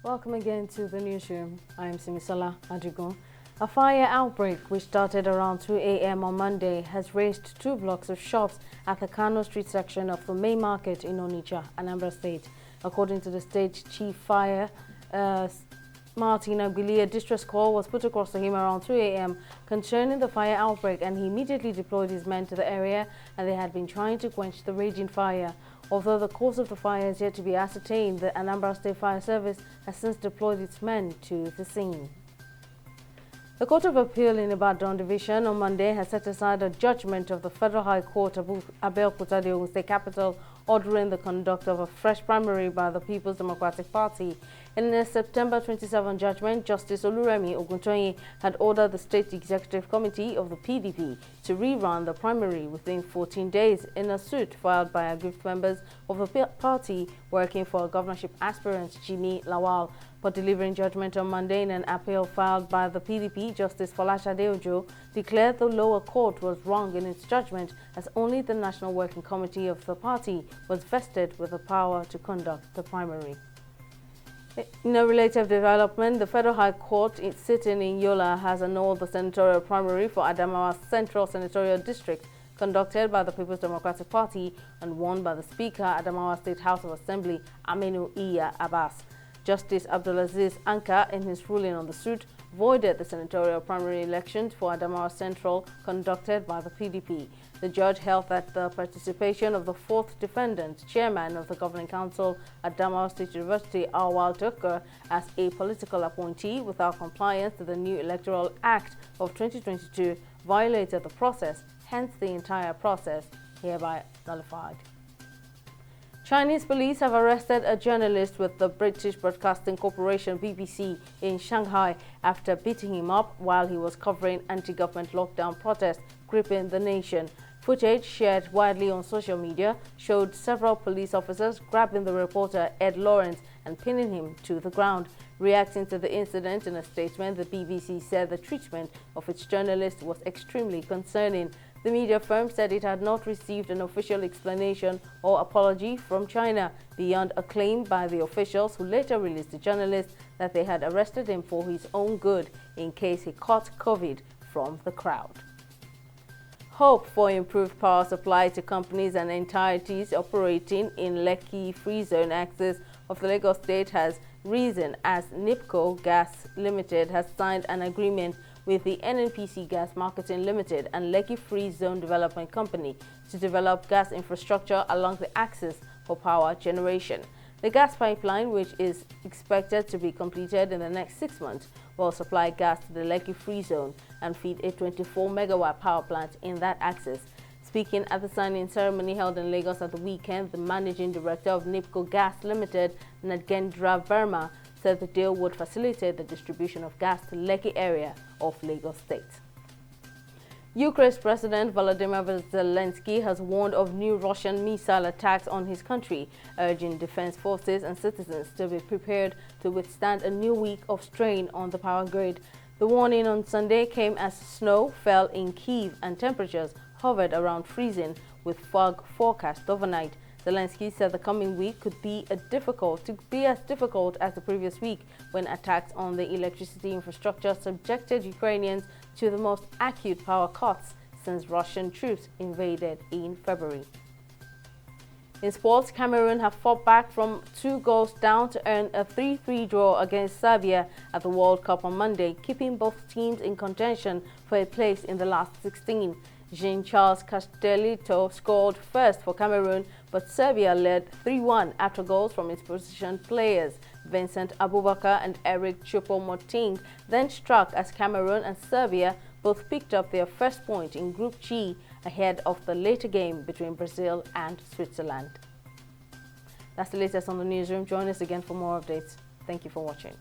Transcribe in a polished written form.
Welcome again to the newsroom. I am Simisola Adigun. A fire outbreak, which started around 2 a.m. on Monday, has razed 2 blocks of shops at the Kano Street section of the main market in Onitsha, Anambra State. According to the state chief fire, Martin Agbili, a distress call was put across to him around 2 a.m. concerning the fire outbreak, and he immediately deployed his men to the area, and they had been trying to quench the raging fire. Although the cause of the fire is yet to be ascertained, the Anambra State Fire Service has since deployed its men to the scene. The Court of Appeal in Ibadan Division on Monday has set aside a judgment of the Federal High Court of Abeokuta, the Ogun State capital, ordering the conduct of a fresh primary by the People's Democratic Party. In a September 27 judgment, Justice Oluremi Oguntoyin had ordered the State Executive Committee of the PDP to rerun the primary within 14 days in a suit filed by aggrieved members of the party working for governorship aspirant Jimmy Lawal. But delivering judgment on Monday in an appeal filed by the PDP, Justice Folashade Ojo declared the lower court was wrong in its judgment, as only the National Working Committee of the party was vested with the power to conduct the primary. In a related development, the Federal High Court sitting in Yola has annulled the senatorial primary for Adamawa Central Senatorial District conducted by the People's Democratic Party and won by the Speaker, Adamawa State House of Assembly, Aminu Iya Abbas. Justice Abdulaziz Anka, in his ruling on the suit, voided the senatorial primary elections for Adamawa Central conducted by the PDP. The judge held that the participation of the fourth defendant, chairman of the governing council at Adamawa State University, Awal Tucker, as a political appointee without compliance to the new Electoral Act of 2022 violated the process, hence the entire process hereby nullified. Chinese police have arrested a journalist with the British Broadcasting Corporation BBC in Shanghai after beating him up while he was covering anti-government lockdown protests gripping the nation. Footage shared widely on social media showed several police officers grabbing the reporter Ed Lawrence and pinning him to the ground. Reacting to the incident in a statement, the BBC said the treatment of its journalist was extremely concerning. The media firm said it had not received an official explanation or apology from China beyond a claim by the officials, who later released the journalist that they had arrested him for his own good in case he caught COVID from the crowd. Hope for improved power supply to companies and entities operating in Lekki Free Zone axis of the Lagos State has risen as NIPCO Gas Limited has signed an agreement with the NNPC Gas Marketing Limited and Lekki Free Zone Development Company to develop gas infrastructure along the axis for power generation. The gas pipeline, which is expected to be completed in the next 6 months, will supply gas to the Lekki Free Zone and feed a 24-megawatt power plant in that axis. Speaking at the signing ceremony held in Lagos at the weekend, the managing director of NIPCO Gas Limited, Nagendra Verma, said the deal would facilitate the distribution of gas to Lekki area of Lagos State. Ukraine's President Volodymyr Zelensky has warned of new Russian missile attacks on his country, urging defense forces and citizens to be prepared to withstand a new week of strain on the power grid. The warning on Sunday came as snow fell in Kyiv and temperatures hovered around freezing, with fog forecast overnight. Zelensky said the coming week could be as difficult as the previous week, when attacks on the electricity infrastructure subjected Ukrainians to the most acute power cuts since Russian troops invaded in February. In sports, Cameroon have fought back from 2 goals down to earn a 3-3 draw against Serbia at the World Cup on Monday, keeping both teams in contention for a place in the last 16. Jean-Charles Castellito scored first for Cameroon, but Serbia led 3-1 after goals from its position players. Vincent Abubakar and Eric Choupo-Moting then struck as Cameroon and Serbia both picked up their first point in Group G ahead of the later game between Brazil and Switzerland. That's the latest on the newsroom. Join us again for more updates. Thank you for watching.